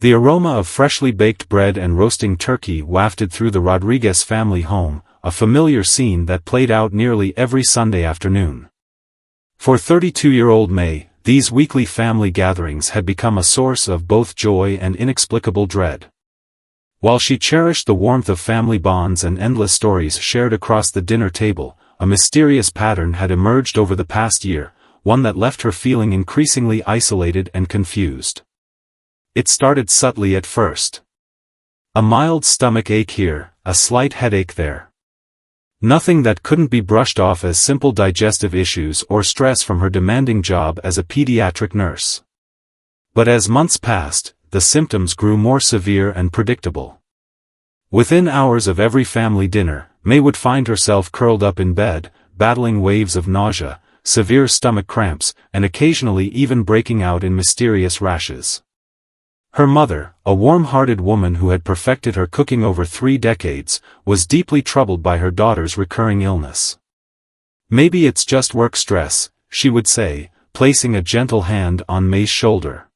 The aroma of freshly baked bread and roasting turkey wafted through the Rodriguez family home, a familiar scene that played out nearly every Sunday afternoon. For 32-year-old May, these weekly family gatherings had become a source of both joy and inexplicable dread. While she cherished the warmth of family bonds and endless stories shared across the dinner table, a mysterious pattern had emerged over the past year, one that left her feeling increasingly isolated and confused. It started subtly at first. A mild stomach ache here, a slight headache there. Nothing that couldn't be brushed off as simple digestive issues or stress from her demanding job as a pediatric nurse. But as months passed, the symptoms grew more severe and predictable. Within hours of every family dinner, May would find herself curled up in bed, battling waves of nausea, severe stomach cramps, and occasionally even breaking out in mysterious rashes. Her mother, a warm-hearted woman who had perfected her cooking over 3 decades, was deeply troubled by her daughter's recurring illness. "Maybe it's just work stress," she would say, placing a gentle hand on May's shoulder.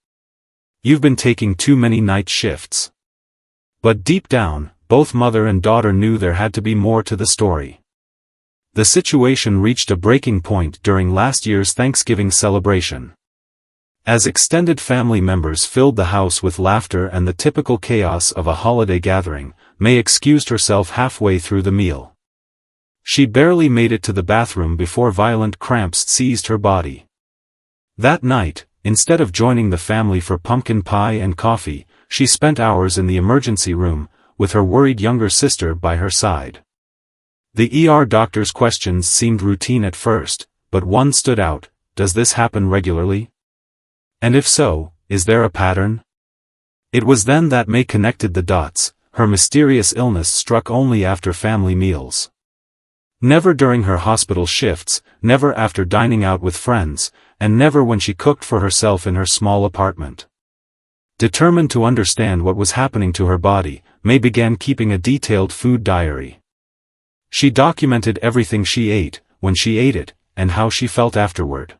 "You've been taking too many night shifts." But deep down, both mother and daughter knew there had to be more to the story. The situation reached a breaking point during last year's Thanksgiving celebration. As extended family members filled the house with laughter and the typical chaos of a holiday gathering, May excused herself halfway through the meal. She barely made it to the bathroom before violent cramps seized her body. That night, instead of joining the family for pumpkin pie and coffee, she spent hours in the emergency room, with her worried younger sister by her side. The ER doctor's questions seemed routine at first, but one stood out: does this happen regularly? And if so, is there a pattern? It was then that May connected the dots. Her mysterious illness struck only after family meals. Never during her hospital shifts, never after dining out with friends, and never when she cooked for herself in her small apartment. Determined to understand what was happening to her body, May began keeping a detailed food diary. She documented everything she ate, when she ate it, and how she felt afterward.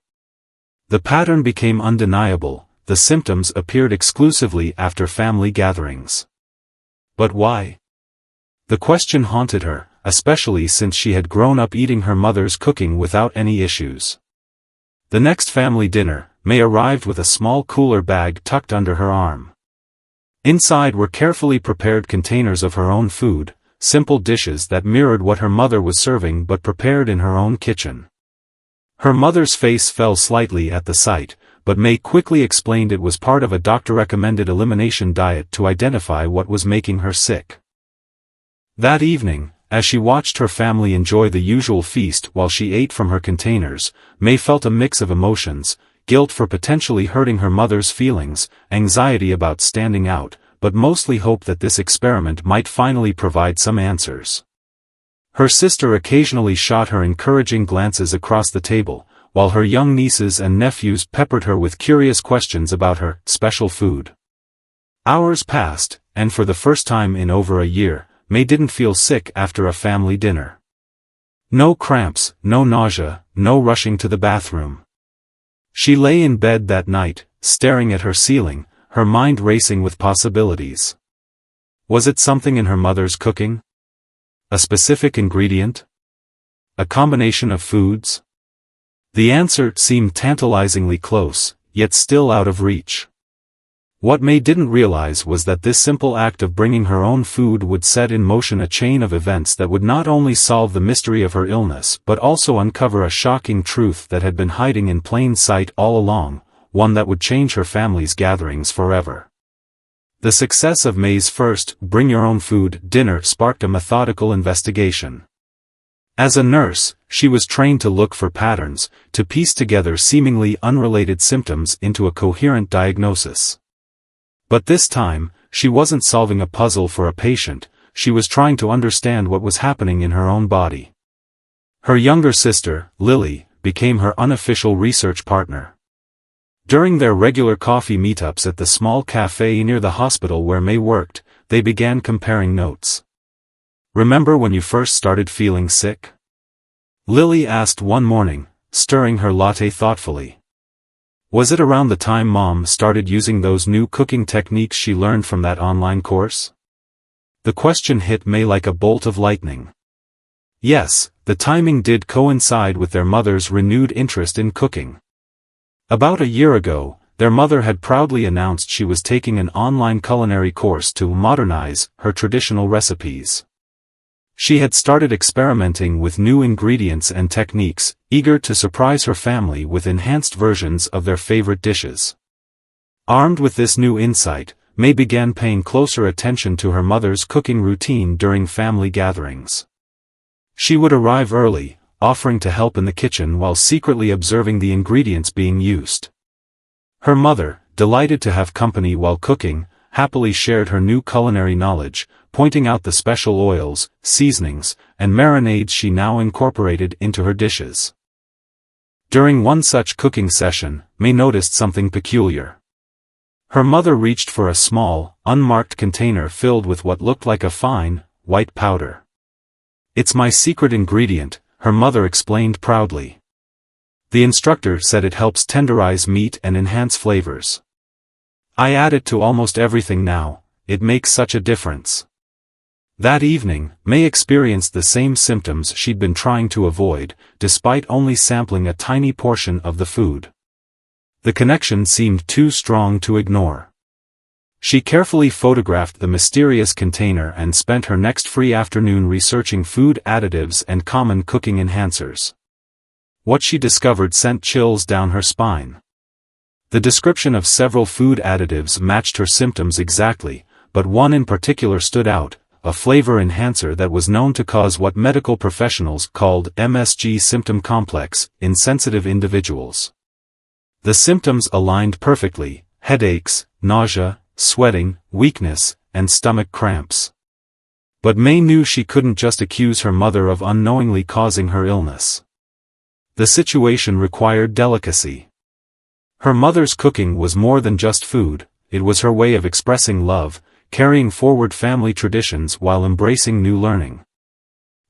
The pattern became undeniable. The symptoms appeared exclusively after family gatherings. But why? The question haunted her, especially since she had grown up eating her mother's cooking without any issues. The next family dinner, May arrived with a small cooler bag tucked under her arm. Inside were carefully prepared containers of her own food, simple dishes that mirrored what her mother was serving but prepared in her own kitchen. Her mother's face fell slightly at the sight, but May quickly explained it was part of a doctor-recommended elimination diet to identify what was making her sick. That evening, as she watched her family enjoy the usual feast while she ate from her containers, May felt a mix of emotions: guilt for potentially hurting her mother's feelings, anxiety about standing out, but mostly hope that this experiment might finally provide some answers. Her sister occasionally shot her encouraging glances across the table, while her young nieces and nephews peppered her with curious questions about her special food. Hours passed, and for the first time in over a year, May didn't feel sick after a family dinner. No cramps, no nausea, no rushing to the bathroom. She lay in bed that night, staring at her ceiling, her mind racing with possibilities. Was it something in her mother's cooking? A specific ingredient? A combination of foods? The answer seemed tantalizingly close, yet still out of reach. What May didn't realize was that this simple act of bringing her own food would set in motion a chain of events that would not only solve the mystery of her illness but also uncover a shocking truth that had been hiding in plain sight all along, one that would change her family's gatherings forever. The success of May's first "Bring Your Own Food" dinner sparked a methodical investigation. As a nurse, she was trained to look for patterns, to piece together seemingly unrelated symptoms into a coherent diagnosis. But this time, she wasn't solving a puzzle for a patient, she was trying to understand what was happening in her own body. Her younger sister, Lily, became her unofficial research partner. During their regular coffee meetups at the small cafe near the hospital where May worked, they began comparing notes. "Remember when you first started feeling sick?" Lily asked one morning, stirring her latte thoughtfully. Was it around the time Mom started using those new cooking techniques she learned from that online course? The question hit May like a bolt of lightning. Yes, the timing did coincide with their mother's renewed interest in cooking. About a year ago, their mother had proudly announced she was taking an online culinary course to modernize her traditional recipes. She had started experimenting with new ingredients and techniques, eager to surprise her family with enhanced versions of their favorite dishes. Armed with this new insight, May began paying closer attention to her mother's cooking routine during family gatherings. She would arrive early, offering to help in the kitchen while secretly observing the ingredients being used. Her mother, delighted to have company while cooking, happily shared her new culinary knowledge, pointing out the special oils, seasonings, and marinades she now incorporated into her dishes. During one such cooking session, May noticed something peculiar. Her mother reached for a small, unmarked container filled with what looked like a fine, white powder. "It's my secret ingredient," her mother explained proudly. "The instructor said it helps tenderize meat and enhance flavors. I add it to almost everything now, it makes such a difference." That evening, May experienced the same symptoms she'd been trying to avoid, despite only sampling a tiny portion of the food. The connection seemed too strong to ignore. She carefully photographed the mysterious container and spent her next free afternoon researching food additives and common cooking enhancers. What she discovered sent chills down her spine. The description of several food additives matched her symptoms exactly, but one in particular stood out: a flavor enhancer that was known to cause what medical professionals called MSG symptom complex in sensitive individuals. The symptoms aligned perfectly: headaches, nausea, sweating, weakness, and stomach cramps. But May knew she couldn't just accuse her mother of unknowingly causing her illness. The situation required delicacy. Her mother's cooking was more than just food, it was her way of expressing love, carrying forward family traditions while embracing new learning.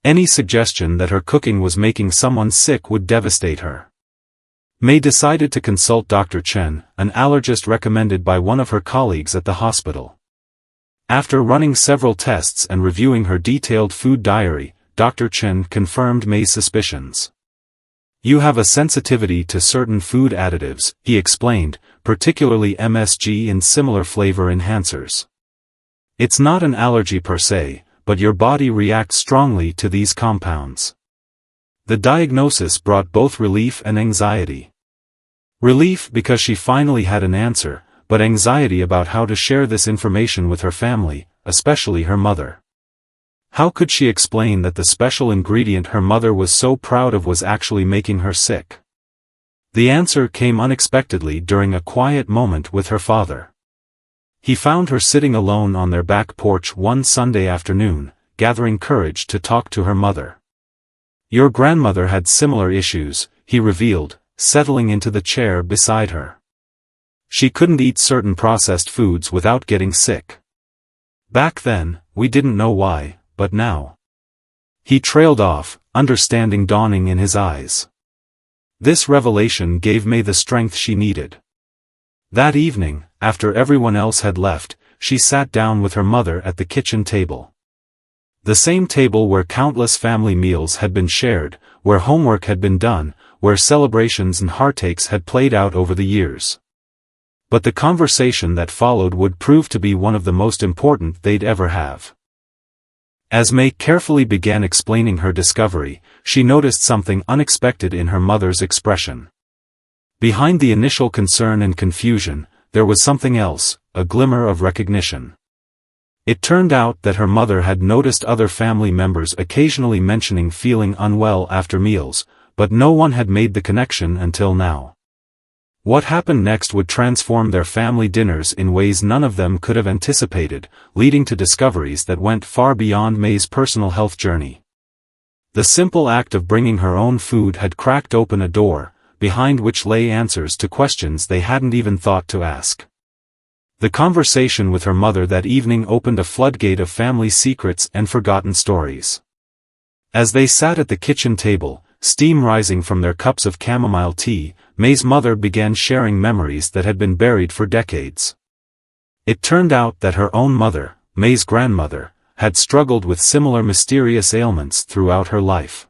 Any suggestion that her cooking was making someone sick would devastate her. May decided to consult Dr. Chen, an allergist recommended by one of her colleagues at the hospital. After running several tests and reviewing her detailed food diary, Dr. Chen confirmed May's suspicions. "You have a sensitivity to certain food additives," he explained, "particularly MSG and similar flavor enhancers. It's not an allergy per se, but your body reacts strongly to these compounds." The diagnosis brought both relief and anxiety. Relief because she finally had an answer, but anxiety about how to share this information with her family, especially her mother. How could she explain that the special ingredient her mother was so proud of was actually making her sick? The answer came unexpectedly during a quiet moment with her father. He found her sitting alone on their back porch one Sunday afternoon, gathering courage to talk to her mother. "Your grandmother had similar issues," he revealed, settling into the chair beside her. "She couldn't eat certain processed foods without getting sick. Back then, we didn't know why, but now." He trailed off, understanding dawning in his eyes. This revelation gave May the strength she needed. That evening, after everyone else had left, she sat down with her mother at the kitchen table. The same table where countless family meals had been shared, where homework had been done, where celebrations and heartaches had played out over the years. But the conversation that followed would prove to be one of the most important they'd ever have. As May carefully began explaining her discovery, she noticed something unexpected in her mother's expression. Behind the initial concern and confusion, there was something else, a glimmer of recognition. It turned out that her mother had noticed other family members occasionally mentioning feeling unwell after meals, but no one had made the connection until now. What happened next would transform their family dinners in ways none of them could have anticipated, leading to discoveries that went far beyond May's personal health journey. The simple act of bringing her own food had cracked open a door, behind which lay answers to questions they hadn't even thought to ask. The conversation with her mother that evening opened a floodgate of family secrets and forgotten stories. As they sat at the kitchen table, steam rising from their cups of chamomile tea, May's mother began sharing memories that had been buried for decades. It turned out that her own mother, May's grandmother, had struggled with similar mysterious ailments throughout her life.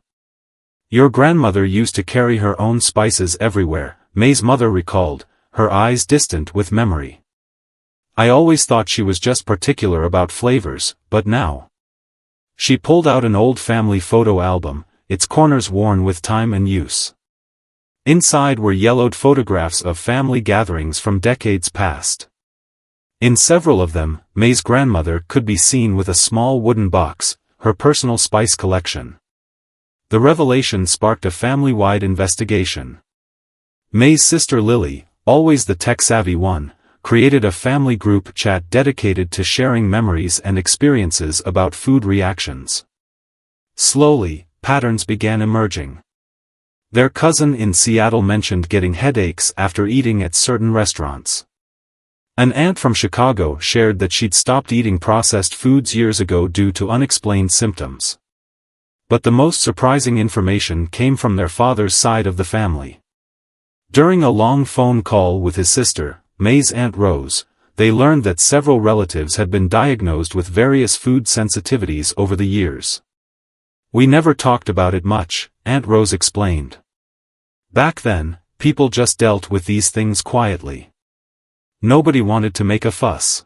"Your grandmother used to carry her own spices everywhere," May's mother recalled, her eyes distant with memory. "I always thought she was just particular about flavors, but now." She pulled out an old family photo album, its corners worn with time and use. Inside were yellowed photographs of family gatherings from decades past. In several of them, May's grandmother could be seen with a small wooden box, her personal spice collection. The revelation sparked a family-wide investigation. May's sister Lily, always the tech-savvy one, created a family group chat dedicated to sharing memories and experiences about food reactions. Slowly, patterns began emerging. Their cousin in Seattle mentioned getting headaches after eating at certain restaurants. An aunt from Chicago shared that she'd stopped eating processed foods years ago due to unexplained symptoms. But the most surprising information came from their father's side of the family. During a long phone call with his sister, May's Aunt Rose, they learned that several relatives had been diagnosed with various food sensitivities over the years. "We never talked about it much," Aunt Rose explained. "Back then, people just dealt with these things quietly. Nobody wanted to make a fuss."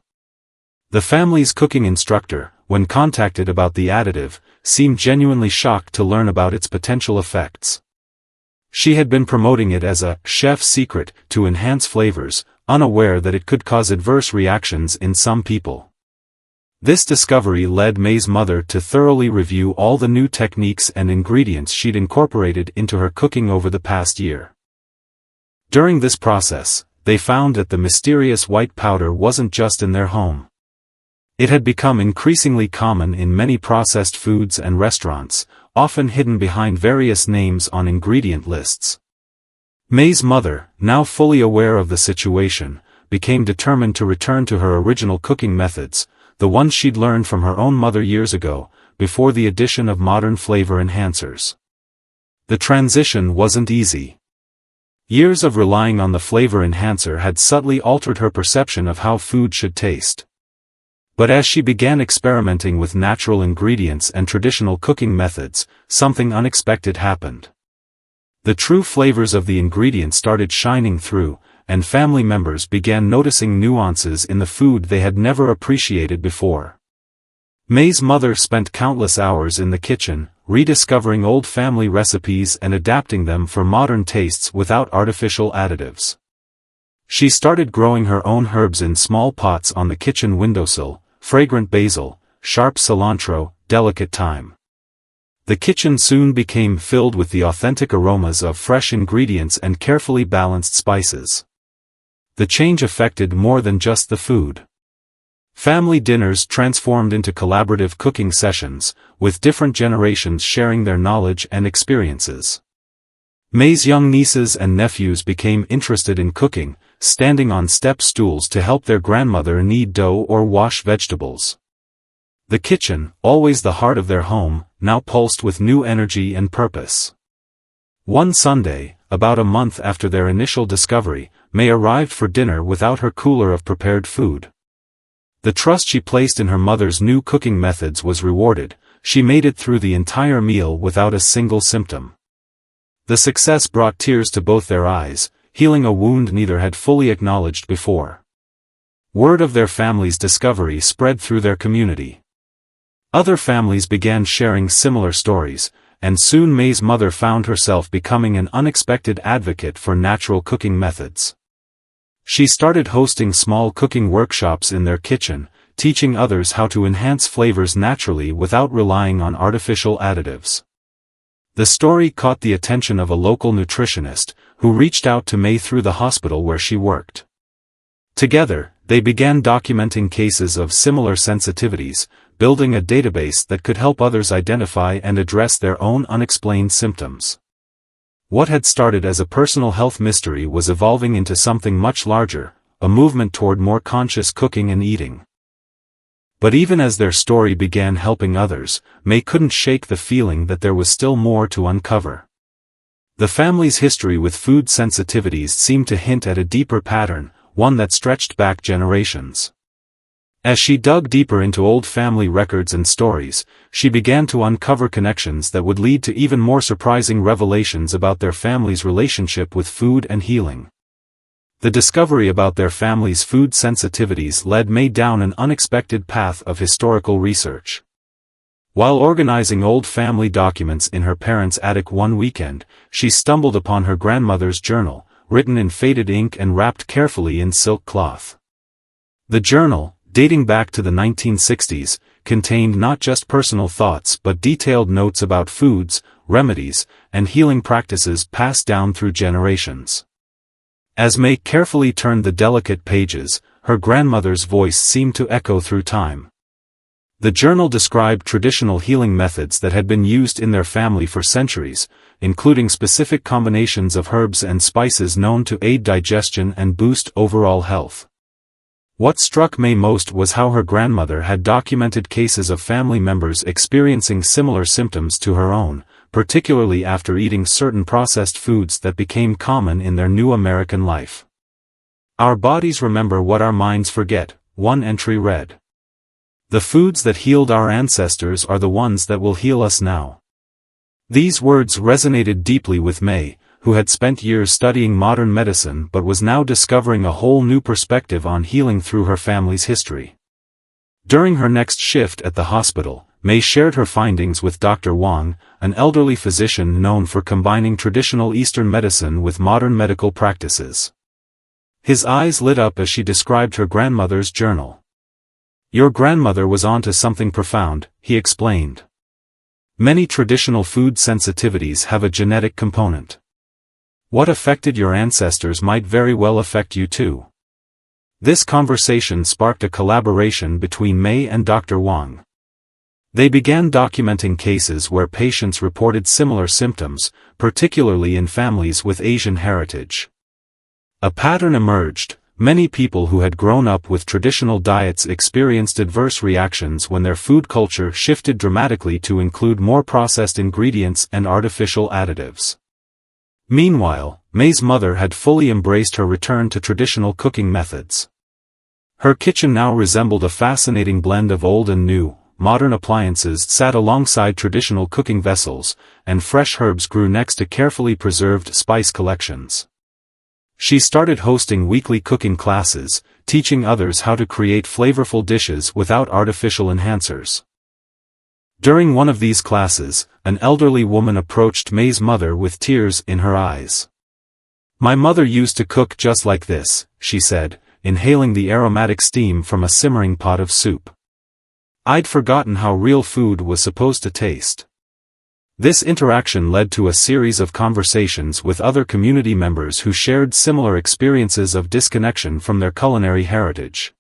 The family's cooking instructor, when contacted about the additive, seemed genuinely shocked to learn about its potential effects. She had been promoting it as a chef's secret to enhance flavors, unaware that it could cause adverse reactions in some people. This discovery led May's mother to thoroughly review all the new techniques and ingredients she'd incorporated into her cooking over the past year. During this process, they found that the mysterious white powder wasn't just in their home. It had become increasingly common in many processed foods and restaurants, often hidden behind various names on ingredient lists. May's mother, now fully aware of the situation, became determined to return to her original cooking methods, the ones she'd learned from her own mother years ago, before the addition of modern flavor enhancers. The transition wasn't easy. Years of relying on the flavor enhancer had subtly altered her perception of how food should taste. But as she began experimenting with natural ingredients and traditional cooking methods, something unexpected happened. The true flavors of the ingredients started shining through, and family members began noticing nuances in the food they had never appreciated before. May's mother spent countless hours in the kitchen, rediscovering old family recipes and adapting them for modern tastes without artificial additives. She started growing her own herbs in small pots on the kitchen windowsill, fragrant basil, sharp cilantro, delicate thyme. The kitchen soon became filled with the authentic aromas of fresh ingredients and carefully balanced spices. The change affected more than just the food. Family dinners transformed into collaborative cooking sessions, with different generations sharing their knowledge and experiences. May's young nieces and nephews became interested in cooking, standing on step stools to help their grandmother knead dough or wash vegetables. The kitchen, always the heart of their home, now pulsed with new energy and purpose. One Sunday, about a month after their initial discovery, May arrived for dinner without her cooler of prepared food. The trust she placed in her mother's new cooking methods was rewarded. She made it through the entire meal without a single symptom. The success brought tears to both their eyes, healing a wound neither had fully acknowledged before. Word of their family's discovery spread through their community. Other families began sharing similar stories, and soon May's mother found herself becoming an unexpected advocate for natural cooking methods. She started hosting small cooking workshops in their kitchen, teaching others how to enhance flavors naturally without relying on artificial additives. The story caught the attention of a local nutritionist, who reached out to May through the hospital where she worked. Together, they began documenting cases of similar sensitivities, building a database that could help others identify and address their own unexplained symptoms. What had started as a personal health mystery was evolving into something much larger, a movement toward more conscious cooking and eating. But even as their story began helping others, May couldn't shake the feeling that there was still more to uncover. The family's history with food sensitivities seemed to hint at a deeper pattern, one that stretched back generations. As she dug deeper into old family records and stories, she began to uncover connections that would lead to even more surprising revelations about their family's relationship with food and healing. The discovery about their family's food sensitivities led May down an unexpected path of historical research. While organizing old family documents in her parents' attic one weekend, she stumbled upon her grandmother's journal, written in faded ink and wrapped carefully in silk cloth. The journal, dating back to the 1960s, contained not just personal thoughts but detailed notes about foods, remedies, and healing practices passed down through generations. As May carefully turned the delicate pages, her grandmother's voice seemed to echo through time. The journal described traditional healing methods that had been used in their family for centuries, including specific combinations of herbs and spices known to aid digestion and boost overall health. What struck May most was how her grandmother had documented cases of family members experiencing similar symptoms to her own, particularly after eating certain processed foods that became common in their new American life. "Our bodies remember what our minds forget," one entry read. "The foods that healed our ancestors are the ones that will heal us now." These words resonated deeply with May, who had spent years studying modern medicine but was now discovering a whole new perspective on healing through her family's history. During her next shift at the hospital, May shared her findings with Dr. Wang, an elderly physician known for combining traditional Eastern medicine with modern medical practices. His eyes lit up as she described her grandmother's journal. "Your grandmother was onto something profound," he explained. "Many traditional food sensitivities have a genetic component. What affected your ancestors might very well affect you too." This conversation sparked a collaboration between May and Dr. Wang. They began documenting cases where patients reported similar symptoms, particularly in families with Asian heritage. A pattern emerged: many people who had grown up with traditional diets experienced adverse reactions when their food culture shifted dramatically to include more processed ingredients and artificial additives. Meanwhile, May's mother had fully embraced her return to traditional cooking methods. Her kitchen now resembled a fascinating blend of old and new. Modern appliances sat alongside traditional cooking vessels, and fresh herbs grew next to carefully preserved spice collections. She started hosting weekly cooking classes, teaching others how to create flavorful dishes without artificial enhancers. During one of these classes, an elderly woman approached May's mother with tears in her eyes. "My mother used to cook just like this," she said, inhaling the aromatic steam from a simmering pot of soup. "I'd forgotten how real food was supposed to taste." This interaction led to a series of conversations with other community members who shared similar experiences of disconnection from their culinary heritage.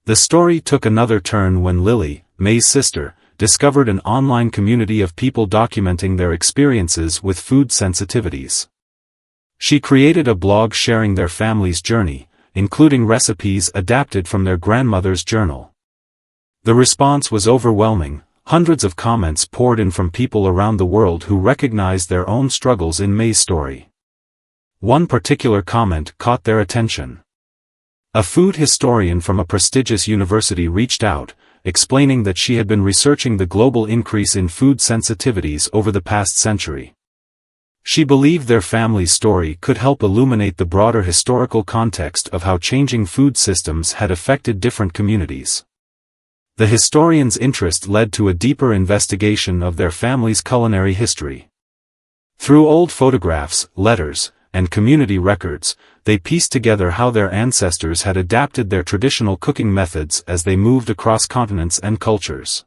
The story took another turn when Lily, May's sister, discovered an online community of people documenting their experiences with food sensitivities. She created a blog sharing their family's journey, including recipes adapted from their grandmother's journal. The response was overwhelming. Hundreds of comments poured in from people around the world who recognized their own struggles in May's story. One particular comment caught their attention. A food historian from a prestigious university reached out, explaining that she had been researching the global increase in food sensitivities over the past century. She believed their family's story could help illuminate the broader historical context of how changing food systems had affected different communities. The historian's interest led to a deeper investigation of their family's culinary history. Through old photographs, letters, and community records, they pieced together how their ancestors had adapted their traditional cooking methods as they moved across continents and cultures.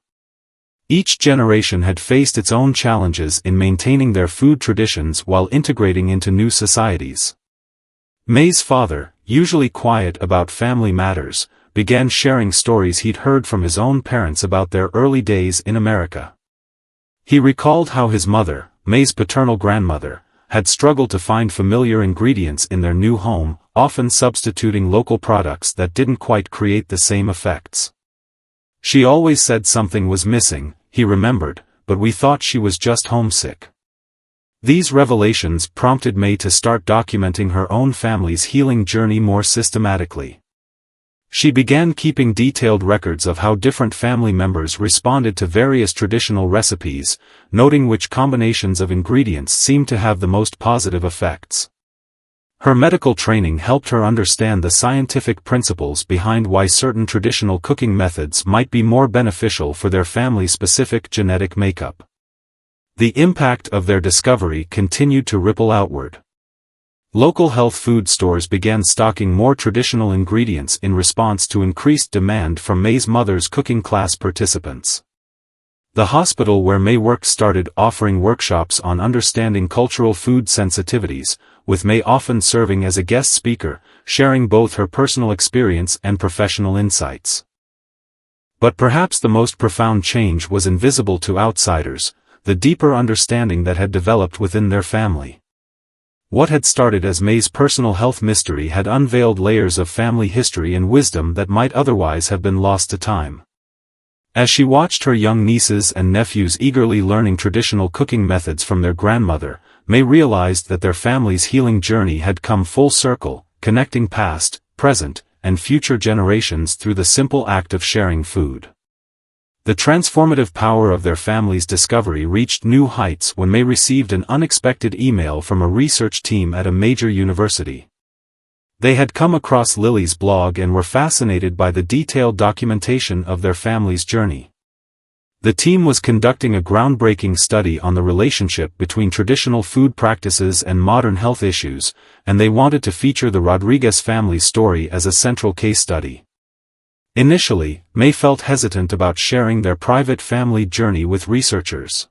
Each generation had faced its own challenges in maintaining their food traditions while integrating into new societies. May's father, usually quiet about family matters, began sharing stories he'd heard from his own parents about their early days in America. He recalled how his mother, May's paternal grandmother, had struggled to find familiar ingredients in their new home, often substituting local products that didn't quite create the same effects. "She always said something was missing," he remembered, "but we thought she was just homesick." These revelations prompted May to start documenting her own family's healing journey more systematically. She began keeping detailed records of how different family members responded to various traditional recipes, noting which combinations of ingredients seemed to have the most positive effects. Her medical training helped her understand the scientific principles behind why certain traditional cooking methods might be more beneficial for their family-specific genetic makeup. The impact of their discovery continued to ripple outward. Local health food stores began stocking more traditional ingredients in response to increased demand from May's mother's cooking class participants. The hospital where May worked started offering workshops on understanding cultural food sensitivities, with May often serving as a guest speaker, sharing both her personal experience and professional insights. But perhaps the most profound change was invisible to outsiders, the deeper understanding that had developed within their family. What had started as May's personal health mystery had unveiled layers of family history and wisdom that might otherwise have been lost to time. As she watched her young nieces and nephews eagerly learning traditional cooking methods from their grandmother, May realized that their family's healing journey had come full circle, connecting past, present, and future generations through the simple act of sharing food. The transformative power of their family's discovery reached new heights when May received an unexpected email from a research team at a major university. They had come across Lily's blog and were fascinated by the detailed documentation of their family's journey. The team was conducting a groundbreaking study on the relationship between traditional food practices and modern health issues, and they wanted to feature the Rodriguez family's story as a central case study. Initially, May felt hesitant about sharing their private family journey with researchers.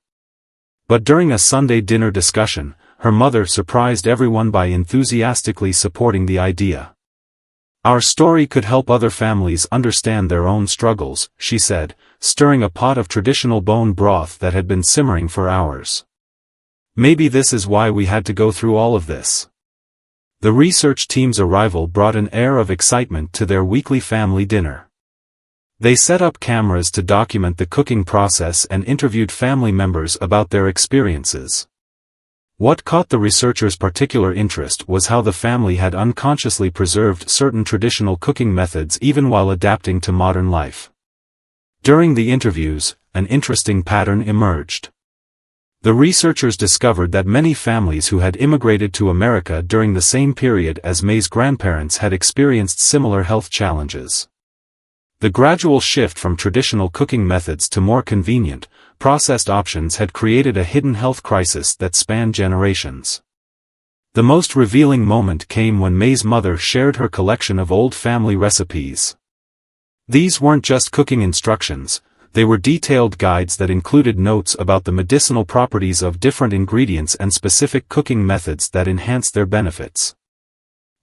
But during a Sunday dinner discussion, her mother surprised everyone by enthusiastically supporting the idea. "Our story could help other families understand their own struggles," she said, stirring a pot of traditional bone broth that had been simmering for hours. "Maybe this is why we had to go through all of this." The research team's arrival brought an air of excitement to their weekly family dinner. They set up cameras to document the cooking process and interviewed family members about their experiences. What caught the researchers' particular interest was how the family had unconsciously preserved certain traditional cooking methods even while adapting to modern life. During the interviews, an interesting pattern emerged. The researchers discovered that many families who had immigrated to America during the same period as May's grandparents had experienced similar health challenges. The gradual shift from traditional cooking methods to more convenient, processed options had created a hidden health crisis that spanned generations. The most revealing moment came when May's mother shared her collection of old family recipes. These weren't just cooking instructions, they were detailed guides that included notes about the medicinal properties of different ingredients and specific cooking methods that enhanced their benefits.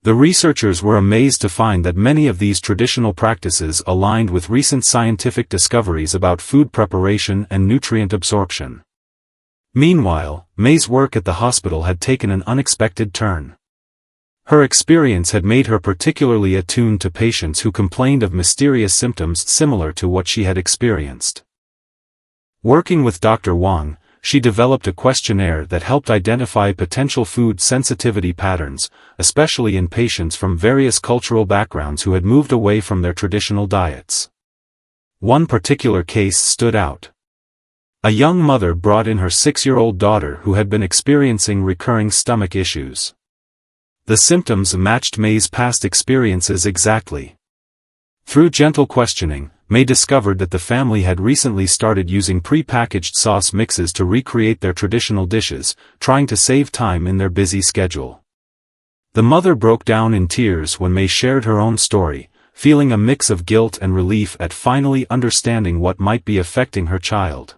The researchers were amazed to find that many of these traditional practices aligned with recent scientific discoveries about food preparation and nutrient absorption. Meanwhile, May's work at the hospital had taken an unexpected turn. Her experience had made her particularly attuned to patients who complained of mysterious symptoms similar to what she had experienced. Working with Dr. Wang, she developed a questionnaire that helped identify potential food sensitivity patterns, especially in patients from various cultural backgrounds who had moved away from their traditional diets. One particular case stood out. A young mother brought in her 6-year-old daughter who had been experiencing recurring stomach issues. The symptoms matched May's past experiences exactly. Through gentle questioning, May discovered that the family had recently started using pre-packaged sauce mixes to recreate their traditional dishes, trying to save time in their busy schedule. The mother broke down in tears when May shared her own story, feeling a mix of guilt and relief at finally understanding what might be affecting her child.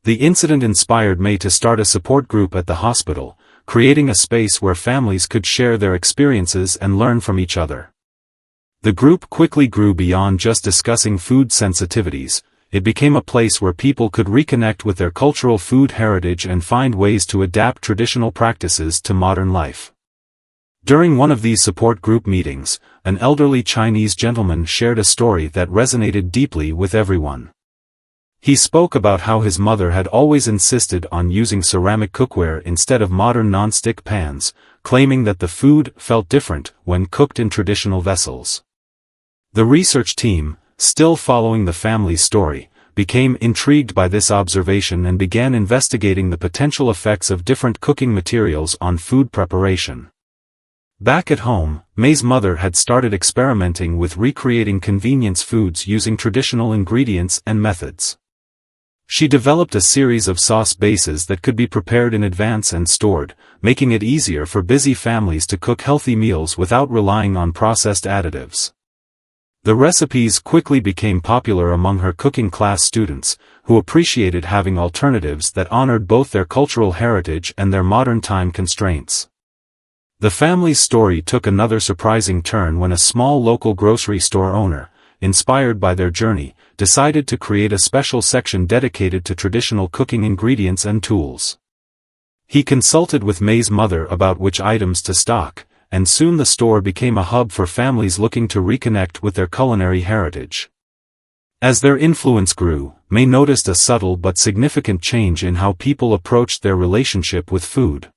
The incident inspired May to start a support group at the hospital, creating a space where families could share their experiences and learn from each other. The group quickly grew beyond just discussing food sensitivities. It became a place where people could reconnect with their cultural food heritage and find ways to adapt traditional practices to modern life. During one of these support group meetings, an elderly Chinese gentleman shared a story that resonated deeply with everyone. He spoke about how his mother had always insisted on using ceramic cookware instead of modern non-stick pans, claiming that the food felt different when cooked in traditional vessels. The research team, still following the family's story, became intrigued by this observation and began investigating the potential effects of different cooking materials on food preparation. Back at home, May's mother had started experimenting with recreating convenience foods using traditional ingredients and methods. She developed a series of sauce bases that could be prepared in advance and stored, making it easier for busy families to cook healthy meals without relying on processed additives. The recipes quickly became popular among her cooking class students, who appreciated having alternatives that honored both their cultural heritage and their modern time constraints. The family's story took another surprising turn when a small local grocery store owner, inspired by their journey, decided to create a special section dedicated to traditional cooking ingredients and tools. He consulted with May's mother about which items to stock, and soon the store became a hub for families looking to reconnect with their culinary heritage. As their influence grew, May noticed a subtle but significant change in how people approached their relationship with food.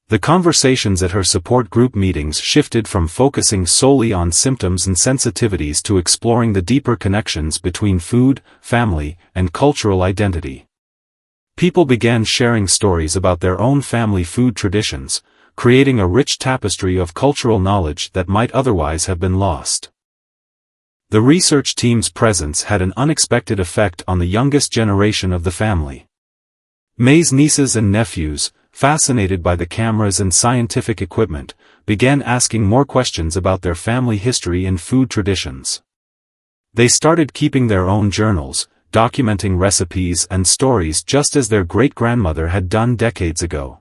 The conversations at her support group meetings shifted from focusing solely on symptoms and sensitivities to exploring the deeper connections between food, family, and cultural identity. People began sharing stories about their own family food traditions, creating a rich tapestry of cultural knowledge that might otherwise have been lost. The research team's presence had an unexpected effect on the youngest generation of the family. May's nieces and nephews, fascinated by the cameras and scientific equipment, began asking more questions about their family history and food traditions. They started keeping their own journals, documenting recipes and stories just as their great-grandmother had done decades ago.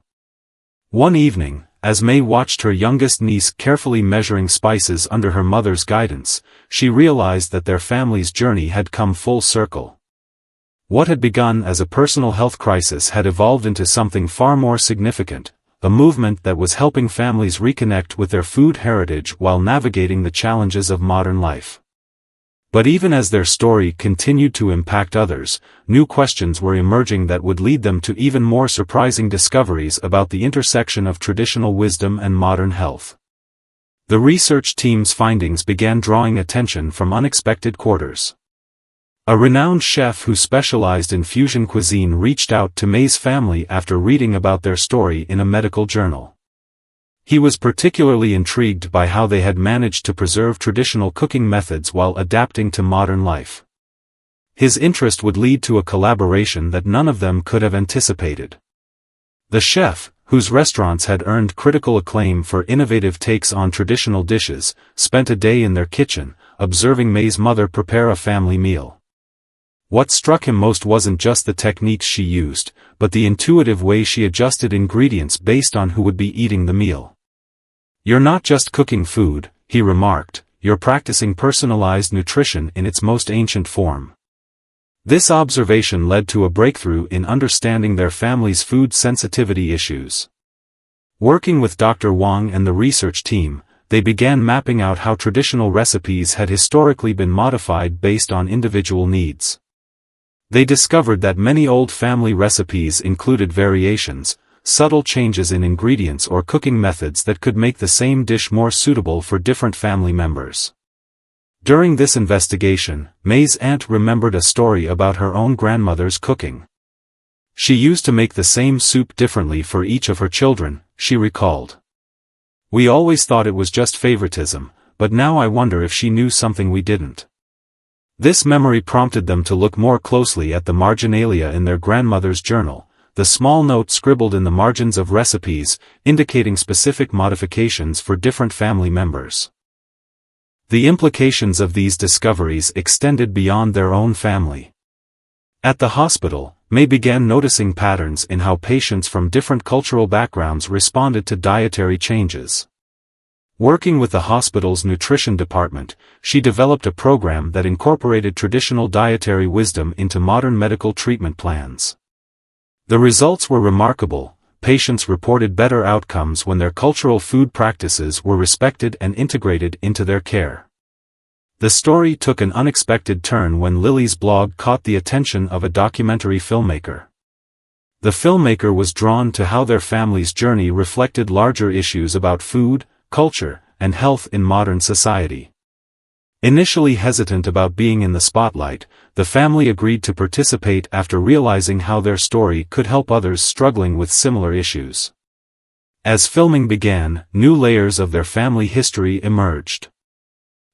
One evening, as May watched her youngest niece carefully measuring spices under her mother's guidance, she realized that their family's journey had come full circle. What had begun as a personal health crisis had evolved into something far more significant, a movement that was helping families reconnect with their food heritage while navigating the challenges of modern life. But even as their story continued to impact others, new questions were emerging that would lead them to even more surprising discoveries about the intersection of traditional wisdom and modern health. The research team's findings began drawing attention from unexpected quarters. A renowned chef who specialized in fusion cuisine reached out to May's family after reading about their story in a medical journal. He was particularly intrigued by how they had managed to preserve traditional cooking methods while adapting to modern life. His interest would lead to a collaboration that none of them could have anticipated. The chef, whose restaurants had earned critical acclaim for innovative takes on traditional dishes, spent a day in their kitchen, observing May's mother prepare a family meal. What struck him most wasn't just the techniques she used, but the intuitive way she adjusted ingredients based on who would be eating the meal. "You're not just cooking food," he remarked, "you're practicing personalized nutrition in its most ancient form." This observation led to a breakthrough in understanding their family's food sensitivity issues. Working with Dr. Wang and the research team, they began mapping out how traditional recipes had historically been modified based on individual needs. They discovered that many old family recipes included variations, subtle changes in ingredients or cooking methods that could make the same dish more suitable for different family members. During this investigation, May's aunt remembered a story about her own grandmother's cooking. She used to make the same soup differently for each of her children, she recalled. "We always thought it was just favoritism, but now I wonder if she knew something we didn't." This memory prompted them to look more closely at the marginalia in their grandmother's journal, the small note scribbled in the margins of recipes, indicating specific modifications for different family members. The implications of these discoveries extended beyond their own family. At the hospital, May began noticing patterns in how patients from different cultural backgrounds responded to dietary changes. Working with the hospital's nutrition department, she developed a program that incorporated traditional dietary wisdom into modern medical treatment plans. The results were remarkable. Patients reported better outcomes when their cultural food practices were respected and integrated into their care. The story took an unexpected turn when Lily's blog caught the attention of a documentary filmmaker. The filmmaker was drawn to how their family's journey reflected larger issues about food, culture, and health in modern society. Initially hesitant about being in the spotlight, the family agreed to participate after realizing how their story could help others struggling with similar issues. As filming began, new layers of their family history emerged.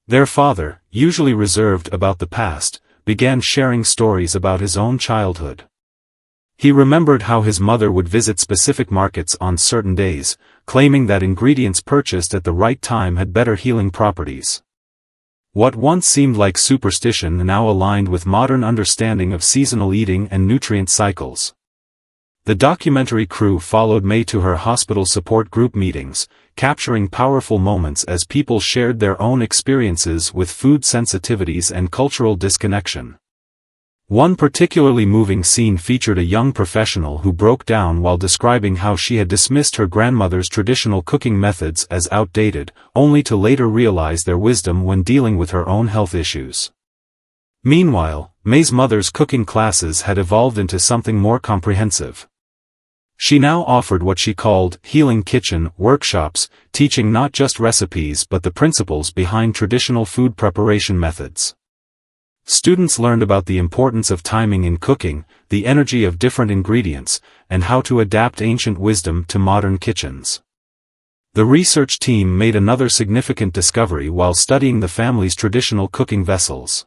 Their father, usually reserved about the past, began sharing stories about his own childhood. He remembered how his mother would visit specific markets on certain days, claiming that ingredients purchased at the right time had better healing properties. What once seemed like superstition now aligned with modern understanding of seasonal eating and nutrient cycles. The documentary crew followed May to her hospital support group meetings, capturing powerful moments as people shared their own experiences with food sensitivities and cultural disconnection. One particularly moving scene featured a young professional who broke down while describing how she had dismissed her grandmother's traditional cooking methods as outdated, only to later realize their wisdom when dealing with her own health issues. Meanwhile, May's mother's cooking classes had evolved into something more comprehensive. She now offered what she called healing kitchen workshops, teaching not just recipes but the principles behind traditional food preparation methods. Students learned about the importance of timing in cooking, the energy of different ingredients, and how to adapt ancient wisdom to modern kitchens. The research team made another significant discovery while studying the family's traditional cooking vessels.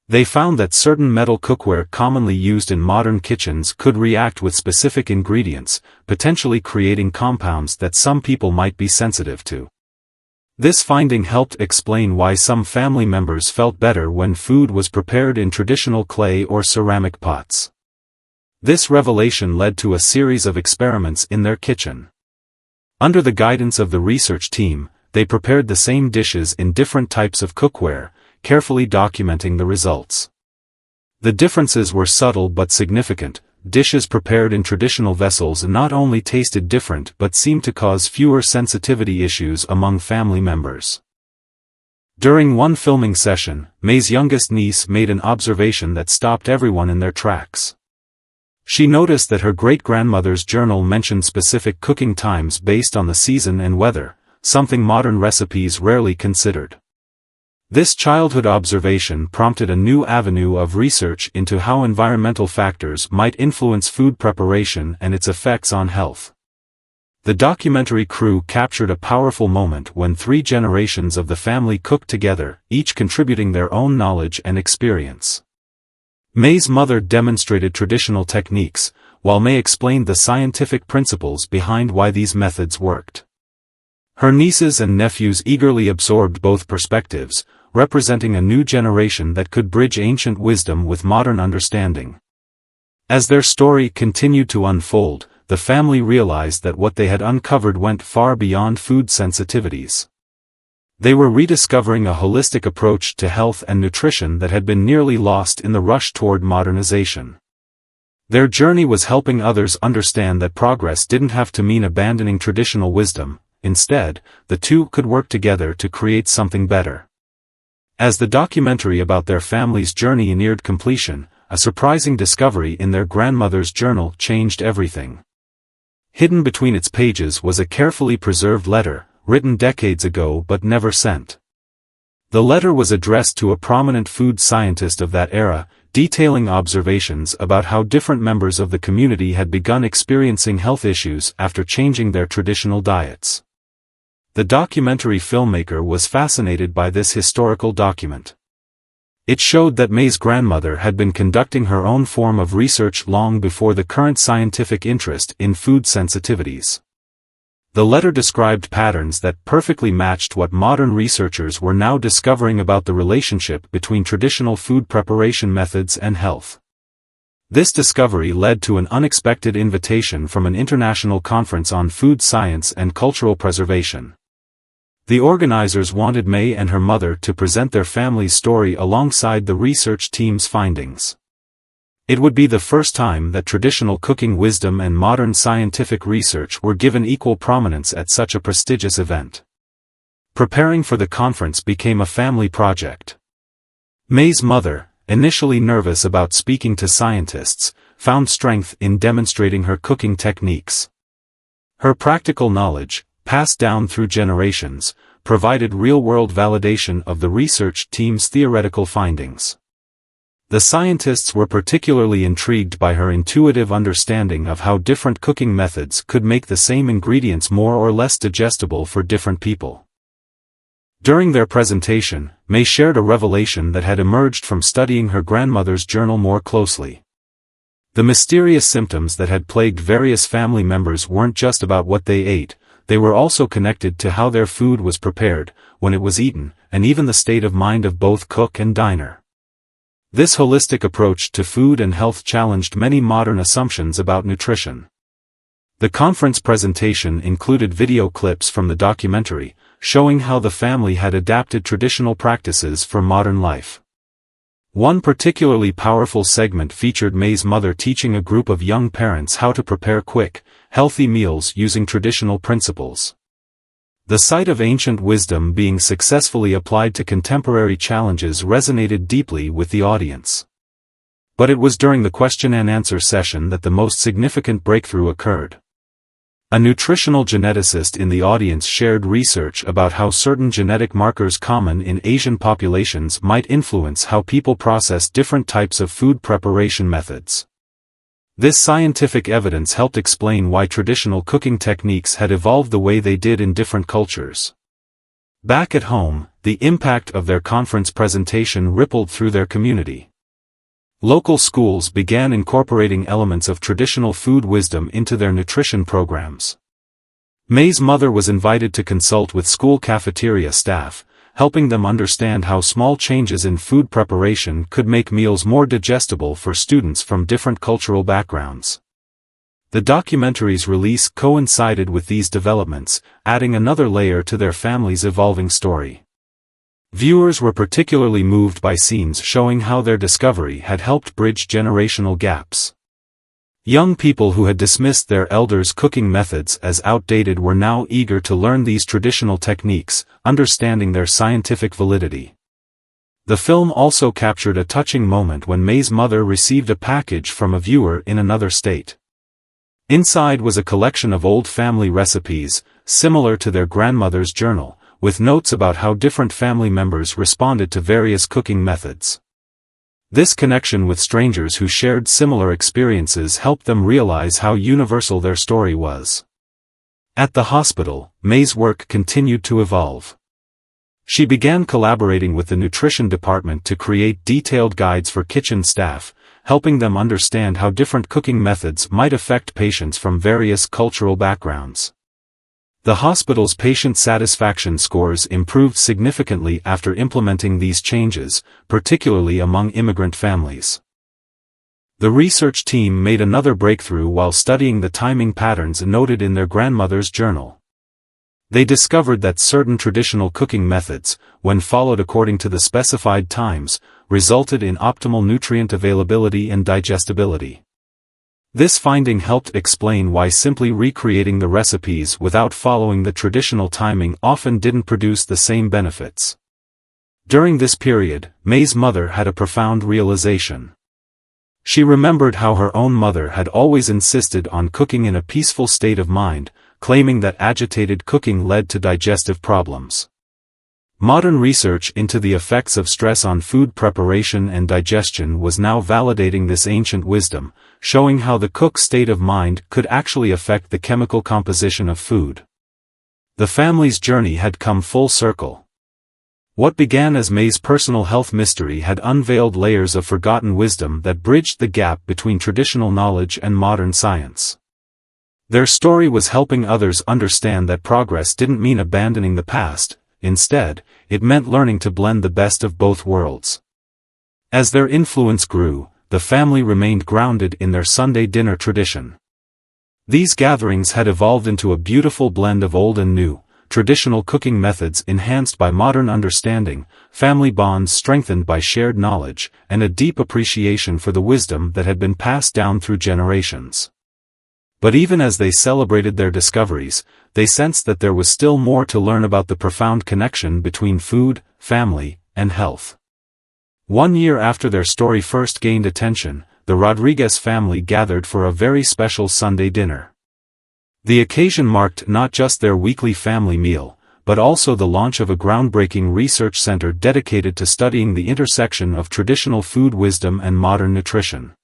They found that certain metal cookware commonly used in modern kitchens could react with specific ingredients, potentially creating compounds that some people might be sensitive to. This finding helped explain why some family members felt better when food was prepared in traditional clay or ceramic pots. This revelation led to a series of experiments in their kitchen. Under the guidance of the research team, they prepared the same dishes in different types of cookware, carefully documenting the results. The differences were subtle but significant. Dishes prepared in traditional vessels not only tasted different but seemed to cause fewer sensitivity issues among family members. During one filming session, May's youngest niece made an observation that stopped everyone in their tracks. She noticed that her great-grandmother's journal mentioned specific cooking times based on the season and weather, something modern recipes rarely considered. This childhood observation prompted a new avenue of research into how environmental factors might influence food preparation and its effects on health. The documentary crew captured a powerful moment when 3 generations of the family cooked together, each contributing their own knowledge and experience. May's mother demonstrated traditional techniques, while May explained the scientific principles behind why these methods worked. Her nieces and nephews eagerly absorbed both perspectives, representing a new generation that could bridge ancient wisdom with modern understanding. As their story continued to unfold, the family realized that what they had uncovered went far beyond food sensitivities. They were rediscovering a holistic approach to health and nutrition that had been nearly lost in the rush toward modernization. Their journey was helping others understand that progress didn't have to mean abandoning traditional wisdom. Instead, the two could work together to create something better. As the documentary about their family's journey neared completion, a surprising discovery in their grandmother's journal changed everything. Hidden between its pages was a carefully preserved letter, written decades ago but never sent. The letter was addressed to a prominent food scientist of that era, detailing observations about how different members of the community had begun experiencing health issues after changing their traditional diets. The documentary filmmaker was fascinated by this historical document. It showed that May's grandmother had been conducting her own form of research long before the current scientific interest in food sensitivities. The letter described patterns that perfectly matched what modern researchers were now discovering about the relationship between traditional food preparation methods and health. This discovery led to an unexpected invitation from an international conference on food science and cultural preservation. The organizers wanted May and her mother to present their family's story alongside the research team's findings. It would be the first time that traditional cooking wisdom and modern scientific research were given equal prominence at such a prestigious event. Preparing for the conference became a family project. May's mother, initially nervous about speaking to scientists, found strength in demonstrating her cooking techniques. Her practical knowledge, passed down through generations, provided real-world validation of the research team's theoretical findings. The scientists were particularly intrigued by her intuitive understanding of how different cooking methods could make the same ingredients more or less digestible for different people. During their presentation, May shared a revelation that had emerged from studying her grandmother's journal more closely. The mysterious symptoms that had plagued various family members weren't just about what they ate, they were also connected to how their food was prepared, when it was eaten, and even the state of mind of both cook and diner. This holistic approach to food and health challenged many modern assumptions about nutrition. The conference presentation included video clips from the documentary, showing how the family had adapted traditional practices for modern life. One particularly powerful segment featured May's mother teaching a group of young parents how to prepare quick, healthy meals using traditional principles. The sight of ancient wisdom being successfully applied to contemporary challenges resonated deeply with the audience. But it was during the question and answer session that the most significant breakthrough occurred. A nutritional geneticist in the audience shared research about how certain genetic markers common in Asian populations might influence how people process different types of food preparation methods. This scientific evidence helped explain why traditional cooking techniques had evolved the way they did in different cultures. Back at home, the impact of their conference presentation rippled through their community. Local schools began incorporating elements of traditional food wisdom into their nutrition programs. May's mother was invited to consult with school cafeteria staff, helping them understand how small changes in food preparation could make meals more digestible for students from different cultural backgrounds. The documentary's release coincided with these developments, adding another layer to their family's evolving story. Viewers were particularly moved by scenes showing how their discovery had helped bridge generational gaps. Young people who had dismissed their elders' cooking methods as outdated were now eager to learn these traditional techniques, understanding their scientific validity. The film also captured a touching moment when May's mother received a package from a viewer in another state. Inside was a collection of old family recipes, similar to their grandmother's journal, with notes about how different family members responded to various cooking methods. This connection with strangers who shared similar experiences helped them realize how universal their story was. At the hospital, May's work continued to evolve. She began collaborating with the nutrition department to create detailed guides for kitchen staff, helping them understand how different cooking methods might affect patients from various cultural backgrounds. The hospital's patient satisfaction scores improved significantly after implementing these changes, particularly among immigrant families. The research team made another breakthrough while studying the timing patterns noted in their grandmother's journal. They discovered that certain traditional cooking methods, when followed according to the specified times, resulted in optimal nutrient availability and digestibility. This finding helped explain why simply recreating the recipes without following the traditional timing often didn't produce the same benefits. During this period, May's mother had a profound realization. She remembered how her own mother had always insisted on cooking in a peaceful state of mind, claiming that agitated cooking led to digestive problems. Modern research into the effects of stress on food preparation and digestion was now validating this ancient wisdom, showing how the cook's state of mind could actually affect the chemical composition of food. The family's journey had come full circle. What began as May's personal health mystery had unveiled layers of forgotten wisdom that bridged the gap between traditional knowledge and modern science. Their story was helping others understand that progress didn't mean abandoning the past. Instead, it meant learning to blend the best of both worlds. As their influence grew, the family remained grounded in their Sunday dinner tradition. These gatherings had evolved into a beautiful blend of old and new, traditional cooking methods enhanced by modern understanding, family bonds strengthened by shared knowledge, and a deep appreciation for the wisdom that had been passed down through generations. But even as they celebrated their discoveries, they sensed that there was still more to learn about the profound connection between food, family, and health. 1 year after their story first gained attention, the Rodriguez family gathered for a very special Sunday dinner. The occasion marked not just their weekly family meal, but also the launch of a groundbreaking research center dedicated to studying the intersection of traditional food wisdom and modern nutrition.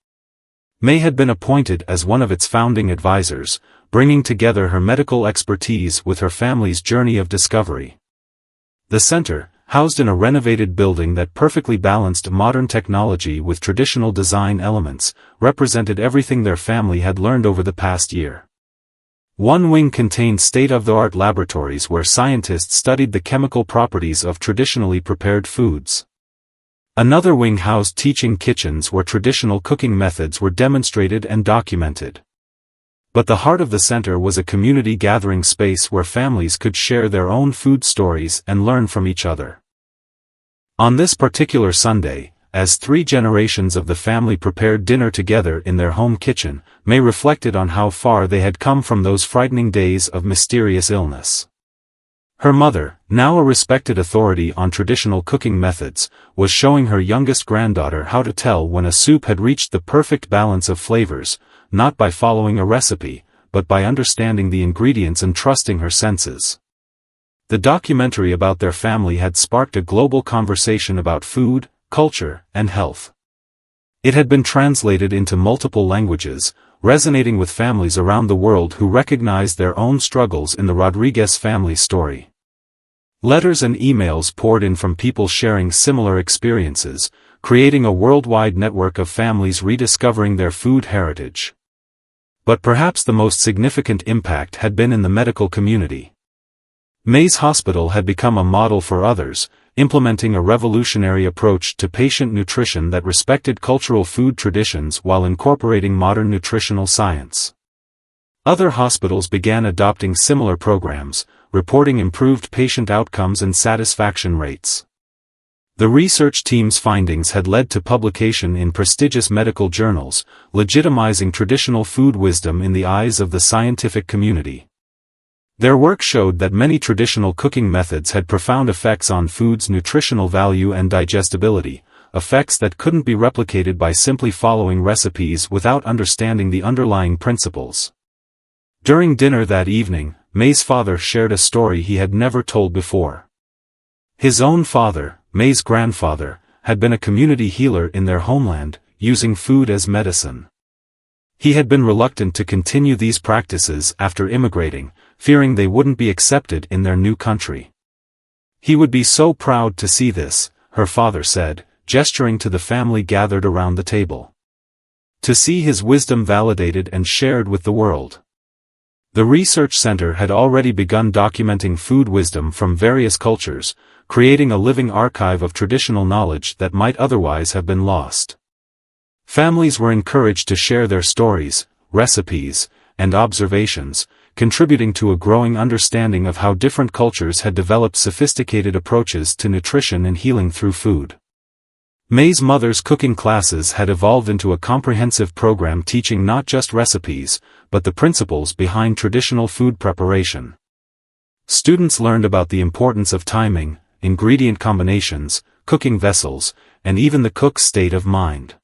May had been appointed as one of its founding advisors, bringing together her medical expertise with her family's journey of discovery. The center, housed in a renovated building that perfectly balanced modern technology with traditional design elements, represented everything their family had learned over the past year. One wing contained state-of-the-art laboratories where scientists studied the chemical properties of traditionally prepared foods. Another wing housed teaching kitchens where traditional cooking methods were demonstrated and documented. But the heart of the center was a community gathering space where families could share their own food stories and learn from each other. On this particular Sunday, as 3 generations of the family prepared dinner together in their home kitchen, May reflected on how far they had come from those frightening days of mysterious illness. Her mother, now a respected authority on traditional cooking methods, was showing her youngest granddaughter how to tell when a soup had reached the perfect balance of flavors, not by following a recipe, but by understanding the ingredients and trusting her senses. The documentary about their family had sparked a global conversation about food, culture, and health. It had been translated into multiple languages, resonating with families around the world who recognized their own struggles in the Rodriguez family story. Letters and emails poured in from people sharing similar experiences, creating a worldwide network of families rediscovering their food heritage. But perhaps the most significant impact had been in the medical community. May's hospital had become a model for others, implementing a revolutionary approach to patient nutrition that respected cultural food traditions while incorporating modern nutritional science. Other hospitals began adopting similar programs, reporting improved patient outcomes and satisfaction rates. The research team's findings had led to publication in prestigious medical journals, legitimizing traditional food wisdom in the eyes of the scientific community. Their work showed that many traditional cooking methods had profound effects on food's nutritional value and digestibility, effects that couldn't be replicated by simply following recipes without understanding the underlying principles. During dinner that evening, May's father shared a story he had never told before. His own father, May's grandfather, had been a community healer in their homeland, using food as medicine. He had been reluctant to continue these practices after immigrating, fearing they wouldn't be accepted in their new country. He would be so proud to see this, her father said, gesturing to the family gathered around the table. To see his wisdom validated and shared with the world. The research center had already begun documenting food wisdom from various cultures, creating a living archive of traditional knowledge that might otherwise have been lost. Families were encouraged to share their stories, recipes, and observations, contributing to a growing understanding of how different cultures had developed sophisticated approaches to nutrition and healing through food. May's mother's cooking classes had evolved into a comprehensive program teaching not just recipes, but the principles behind traditional food preparation. Students learned about the importance of timing, ingredient combinations, cooking vessels, and even the cook's state of mind.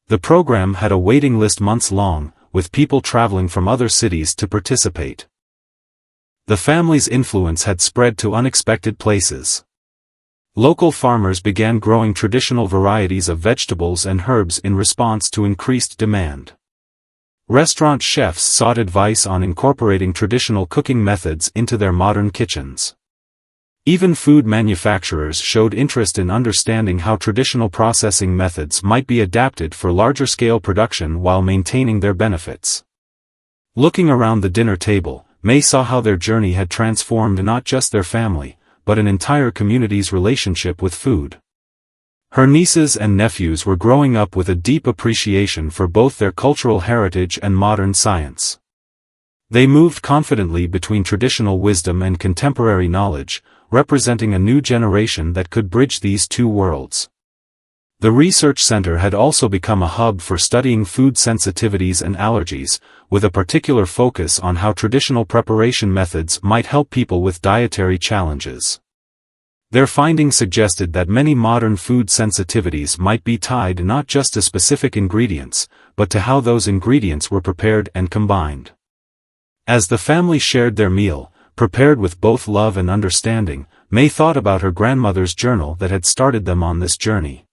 The program had a waiting list months long, with people traveling from other cities to participate. The family's influence had spread to unexpected places. Local farmers began growing traditional varieties of vegetables and herbs in response to increased demand. Restaurant chefs sought advice on incorporating traditional cooking methods into their modern kitchens. Even food manufacturers showed interest in understanding how traditional processing methods might be adapted for larger-scale production while maintaining their benefits. Looking around the dinner table, May saw how their journey had transformed not just their family, but an entire community's relationship with food. Her nieces and nephews were growing up with a deep appreciation for both their cultural heritage and modern science. They moved confidently between traditional wisdom and contemporary knowledge, representing a new generation that could bridge these two worlds. The research center had also become a hub for studying food sensitivities and allergies, with a particular focus on how traditional preparation methods might help people with dietary challenges. Their findings suggested that many modern food sensitivities might be tied not just to specific ingredients, but to how those ingredients were prepared and combined. As the family shared their meal, prepared with both love and understanding, May thought about her grandmother's journal that had started them on this journey.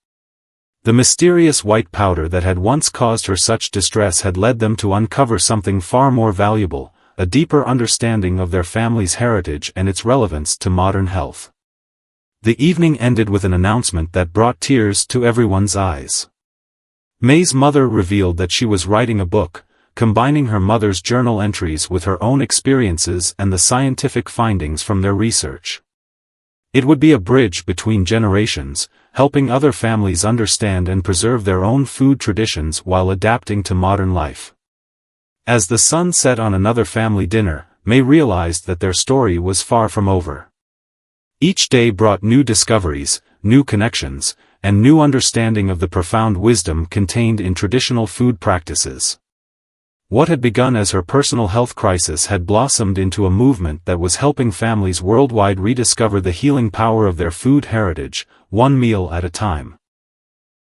The mysterious white powder that had once caused her such distress had led them to uncover something far more valuable, a deeper understanding of their family's heritage and its relevance to modern health. The evening ended with an announcement that brought tears to everyone's eyes. May's mother revealed that she was writing a book, combining her mother's journal entries with her own experiences and the scientific findings from their research. It would be a bridge between generations, helping other families understand and preserve their own food traditions while adapting to modern life. As the sun set on another family dinner, May realized that their story was far from over. Each day brought new discoveries, new connections, and new understanding of the profound wisdom contained in traditional food practices. What had begun as her personal health crisis had blossomed into a movement that was helping families worldwide rediscover the healing power of their food heritage, one meal at a time.